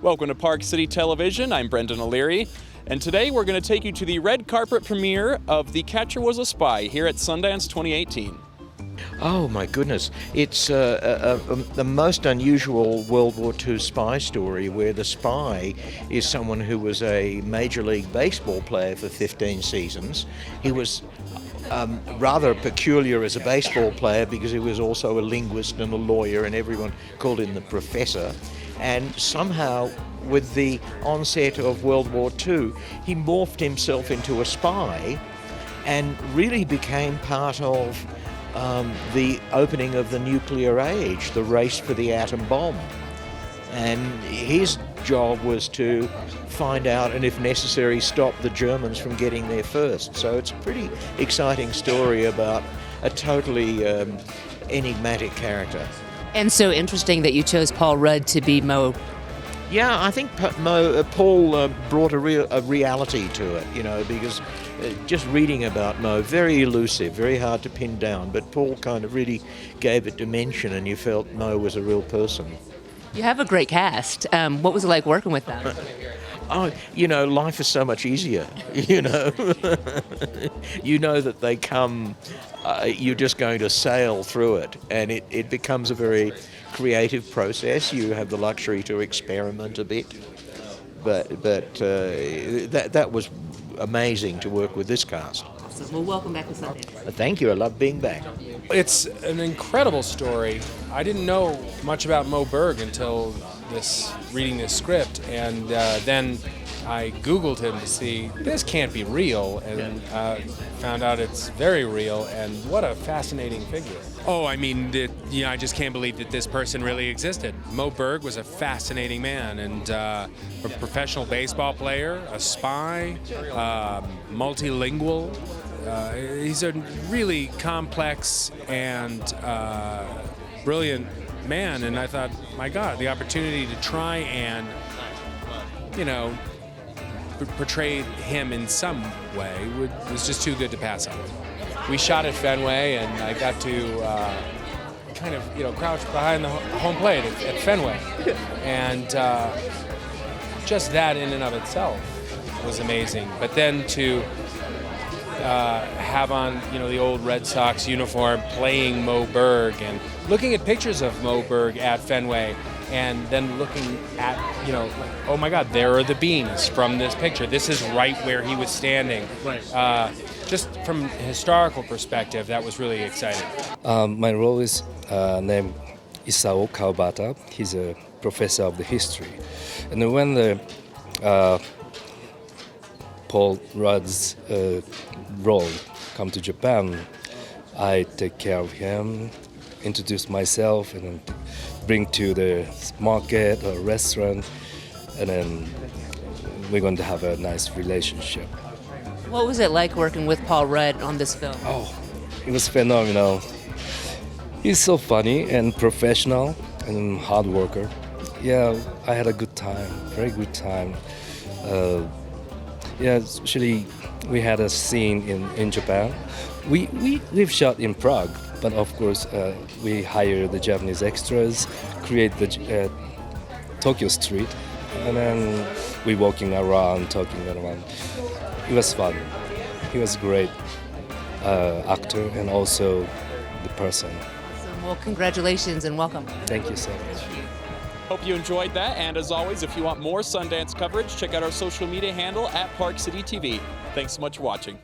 Welcome to Park City Television. I'm Brendan O'Leary, and today we're going to take you to the red carpet premiere of The Catcher Was a Spy here at Sundance 2018. Oh my goodness, it's the most unusual World War II spy story where the spy is someone who was a Major League Baseball player for 15 seasons. He was rather peculiar as a baseball player because he was also a linguist and a lawyer, and everyone called him the professor. And somehow, with the onset of World War II, he morphed himself into a spy and really became part of the opening of the nuclear age, the race for the atom bomb. And his job was to find out and, if necessary, stop the Germans from getting there first. So it's a pretty exciting story about a totally enigmatic character. And so interesting that you chose Paul Rudd to be Mo. Yeah, I think Paul brought a reality to it, because just reading about Mo, very elusive, very hard to pin down, but Paul kind of really gave it dimension, and you felt Mo was a real person. You have a great cast. What was it like working with them? Oh, life is so much easier, You know that they come, you're just going to sail through it, and it becomes a very creative process. You have the luxury to experiment a bit, but that was amazing to work with this cast. Awesome. Well, welcome back to Sundance. Thank you, I love being back. It's an incredible story. I didn't know much about Mo Berg until reading this script, and then I Googled him to see this can't be real, and found out it's very real, and what a fascinating figure. Oh, I mean, I just can't believe that this person really existed. Mo Berg was a fascinating man, and a professional baseball player, a spy, multilingual. He's a really complex and brilliant man, and I thought, my God, the opportunity to try and, portray him in some way was just too good to pass up. We shot at Fenway, and I got to crouch behind the home plate at Fenway, and just that in and of itself was amazing. But then to have on the old Red Sox uniform, playing Mo Berg, and looking at pictures of Mo Berg at Fenway, and then looking at, oh my God, there are the beams from this picture. This is right where he was standing. Right. Just from a historical perspective, that was really exciting. My role is named Isao Kawabata. He's a professor of the history. And when the Paul Rudd's role come to Japan, I take care of him, introduce myself, and then bring to the market or restaurant, and then we're going to have a nice relationship. What was it like working with Paul Rudd on this film? Oh, it was phenomenal. He's so funny and professional and hard worker. Yeah, I had a good time, very good time. Actually, we had a scene in Japan. We've shot in Prague, but of course we hired the Japanese extras, create the Tokyo street, and then we walking around, talking around. It was fun. He was a great actor and also the person. Awesome. Well, congratulations and welcome. Thank you so much. Hope you enjoyed that, and as always, if you want more Sundance coverage, check out our social media handle at Park City TV. Thanks so much for watching.